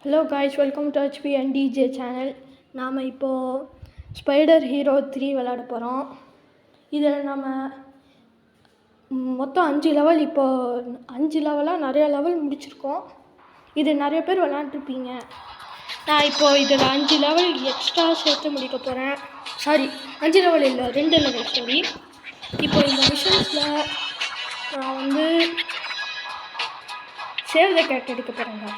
Hello guys, welcome to HP and DJ channel. நாம் இப்போது spider hero 3 விளாட போகிறோம். இதில் நம்ம மொத்தம் 5 லெவல், இப்போது 5 லெவலாக நிறையா லெவல் முடிச்சிருக்கோம். இது நிறைய பேர் விளாண்டுருப்பீங்க. நான் இப்போது இதில் 5 லெவல் எக்ஸ்ட்ரா சேர்த்து முடிக்க போகிறேன். சாரி, 5 லெவல் இல்லை, 2 லெவல். சாரி, இப்போ இந்த மிஷன்ஸில் நான் சேவ் த கேட் எடுக்க போகிறேங்க.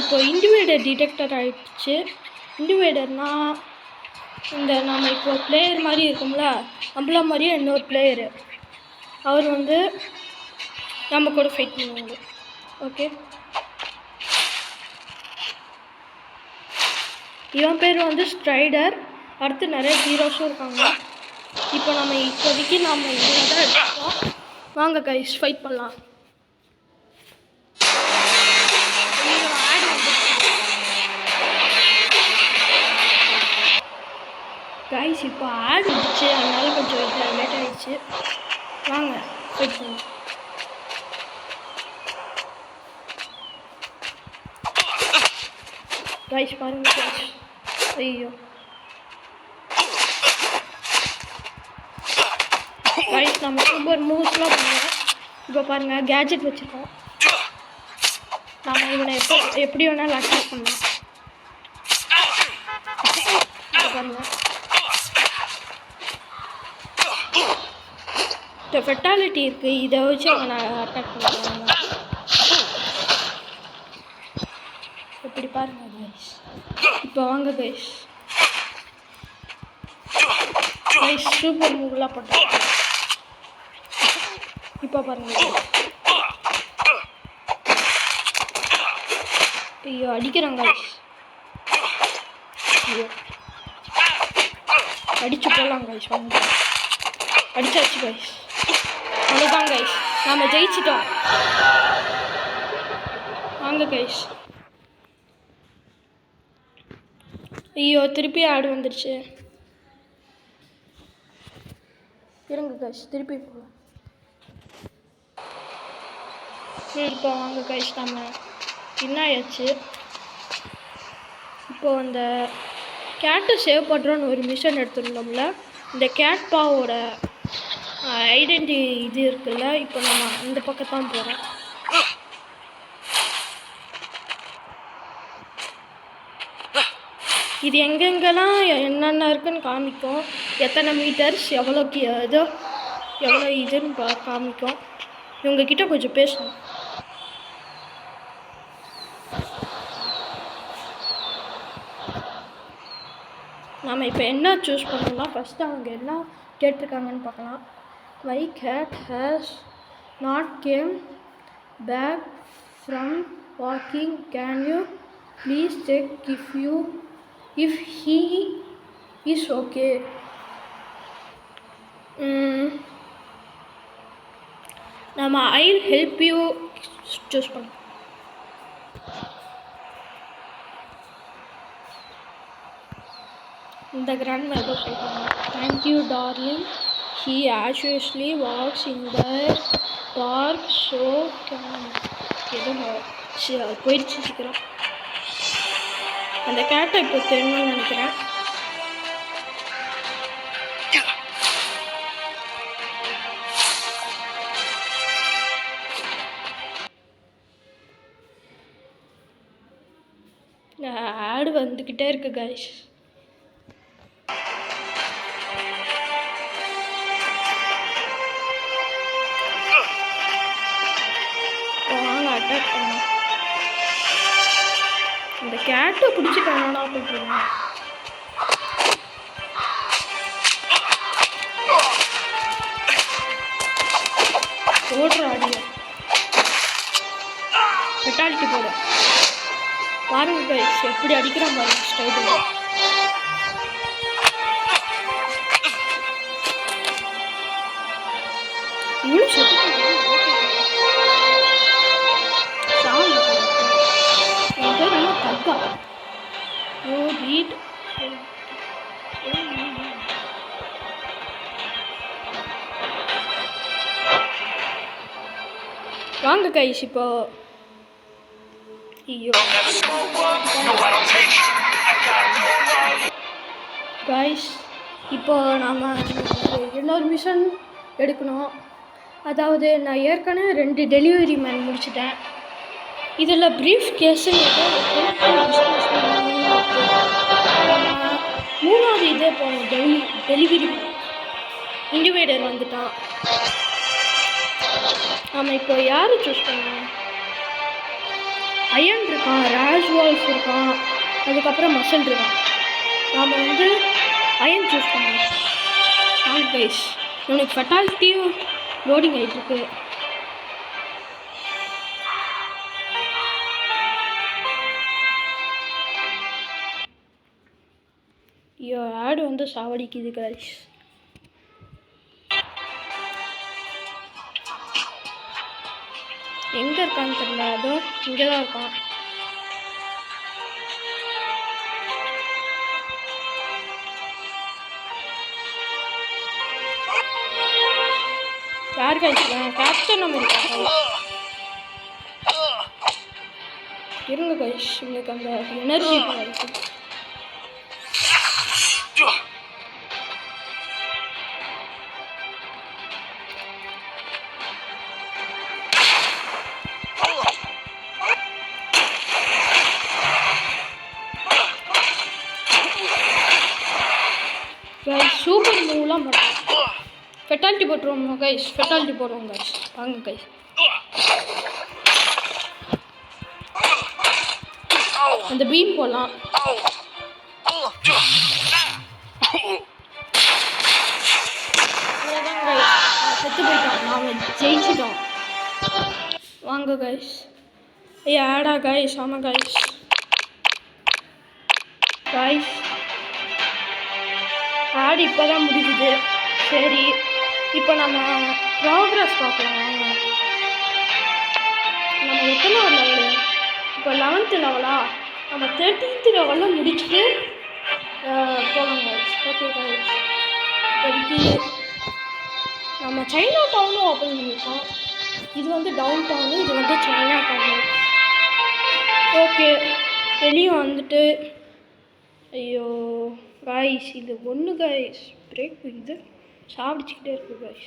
இப்போ இண்டிவேடர் டிடெக்டர் ஆகிடுச்சு. இண்டிவேடர்னால் இந்த நம்ம இப்போ பிளேயர் மாதிரி இருக்கும்ல, நம்மள மாதிரியே இன்னொரு பிளேயரு, அவர் நம்ம கூட ஃபைட் பண்ணுவாங்க. ஓகே, இவன் பேர் ஸ்ட்ரைடர். அடுத்து நிறைய ஹீரோஸும் இருக்காங்க. இப்போ நம்ம இப்போதைக்கு இதில் தான் எடுத்துக்கோம். வாங்க கைஸ், ஃபைட் பண்ணலாம். கைஸ், இப்போ ஆட் வந்துச்சு, அதனால கொஞ்சம் லேட் ஆகிடுச்சு. வாங்க ஃபைட் பண்ணலாம். கைஸ் பாருங்க கைஸ், ஐயோ கைஸ், நம்ம சூப்பர் மூவ்ஸ்லாம் பண்ணுவோம். இப்போ பாருங்கள், கேஜெட் வச்சுருக்கோம். நம்ம இவனை எப்படி வேணாலும் அட்டாக் பண்ணலாம். இப்போ பாருங்கள், இந்த ஃபெட்டாலிட்டி இருக்குது, இதை வச்சு அவனை அட்டாக் பண்ணுவாங்க. இப்படி பாருங்கள் கைஸ். இப்போ வாங்க கைஸ், சூப்பர் மூவ்லாம் பண்ணுறோம். இப்போ பாருங்கள், ஐயோ அடிக்கிறாங்க கைஸ். ஐயோ அடிச்சு போடலாம் கைஸ். வாங்க, அடிச்சாச்சு கைஸ். அவ்வளோதான் கைஸ், நாம் ஜெயிச்சிட்டோம். வாங்க கைஸ். ஐயோ திருப்பி ஆடு வந்துடுச்சு. இருங்க கைஸ், திருப்பி போகலாம். இப்போ வாங்க கைஸ், நம்ம என்ன ஆயாச்சு. இப்போது அந்த கேட்டை சேவ் பண்ணுறோன்னு ஒரு மிஷன் எடுத்துருந்தோம்ல, இந்த கேட் பாவோட ஐடென்டி இது இருக்குல்ல, இப்போ நம்ம இந்த பக்கத்தான் போகிறோம். இது எங்கெங்கெல்லாம் என்னென்ன இருக்குன்னு காமிக்கும், எத்தனை மீட்டர்ஸ், எவ்வளோ இதுன்னு காமிக்கும். இவங்கக்கிட்ட கொஞ்சம் பேசணும். நாம் இப்போ என்ன சூஸ் பண்ணோம்னா, ஃபஸ்ட்டு அவங்க என்ன கேட்டிருக்காங்கன்னு பார்க்கலாம். My cat has not came back from walking. Can you please check if he is okay. நம்ம I will help you choose பண்ணோம். இந்த கிராண்ட் மதர் சொல்லுவாங்க, thank you darling, he actually walks in the park so can. எதுவும் போயிடுச்சு சீக்கிரம். அந்த கேட்டை இப்போ தெரியணும்னு நினைக்கிறேன். ஆடு வந்துக்கிட்டே இருக்கு கைஸ். அட்டாக் பண்ண இந்த கேட்டை பிடிச்சிட்டானா போட்டுருங்க. ஓடுற ஆடியோ ஃபெட்டாலிட்டி போட பாருங்க கைஸ், எப்படி அடிக்கிறான் பாருங்க ஸ்டைலில். இவ்வளோ வாங்க வாங்க கைஸ் இப்போ ஐயோ கைஸ் இப்போ நாம் இன்னொரு மிஷன் எடுக்கணும். அதாவது நான் ஏற்கனவே 2 டெலிவரி மேன் முடிச்சிட்டேன். இதில் ப்ரீஃப் கேஸுன்னு மூணாவது இதே போகணும். டெலிவரி இண்டிவேடர் வந்துட்டான். ஆமாம், இப்போ யார் சூஸ் பண்ணுவோம்? அயன் இருக்கான், ராஜ்வால்ஃப் இருக்கான், அதுக்கப்புறம் மசல் இருக்கான். நாம் வந்து அயன் சூஸ் பண்ணுவோம். ஆன் கைஸ் இவனுக்கு ஃபெட்டாலிட்டியும் லோடிங் ஆகிட்டுருக்கு. ஐயோ ஆடு வந்து சாவடிக்குது கைஸ். எங்கே இருக்கான்னு தெரியல. அதோ இங்கே தான் இருக்கான். யார் கைஸ்? கேப்டன் அமெரிக்கா இருங்க கைஸ். இன்னைக்கு அந்த எனர்ஜி இருக்கு. சூப்பர் மூவ்லாம் பண்ணுறோம். ஃபெட்டாலிட்டி போட்டுருவோம் கைஸ். ஃபெட்டாலிட்டி போடுவோம் கைஸ். வாங்க கைஸ். அந்த பீம் போடலாம். செத்து போயிட்டோம். நாங்கள் ஜெயிச்சிட்டோம். வாங்க கைஸ். ஆடா கைஸ். ஆமாம் கைஸ். கைஸ் ஆடு இப்போ தான் முடிஞ்சுது. சரி, இப்போ நம்ம ப்ராக்ரஸ் பார்க்கலாம். வாங்க. நம்ம எத்தனாவது லெவலு? இப்போ 11th லெவலா? நம்ம 13th லெவலில் முடிச்சுட்டு போகலாம் கைஸ். Okay guys. இப்போதைக்கு நம்ம சைனா டவுனும் ஓப்பன் பண்ணியிருக்கோம். இது வந்து டவுன் டவுனு, இது வந்து சைனா டவுனு. ஓகே, வெளியே வந்துட்டு ஐயோ காய்ஸ் இது ஒன்று காய்ஸ் பிரேக் இது சாப்பிடிச்சிக்கிட்டே இருக்கு காய்ஸ்.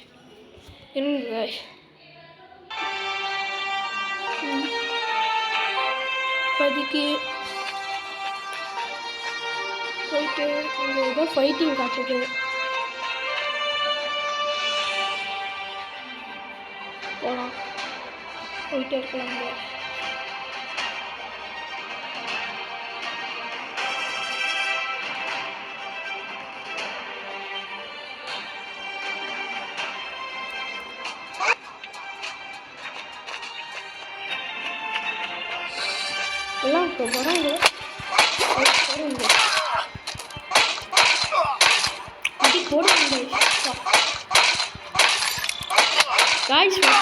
என்னங்க காய்ஸ் இப்போதைக்கு போயிட்டு இங்கே ஏதோ ஃபைட்டிங் காட்டுது. போகலாம், போயிட்டே இருக்கலாம் காய்ஸ். எல்லாம் இப்போ வராங்க. போடுங்க காய்ஸ்.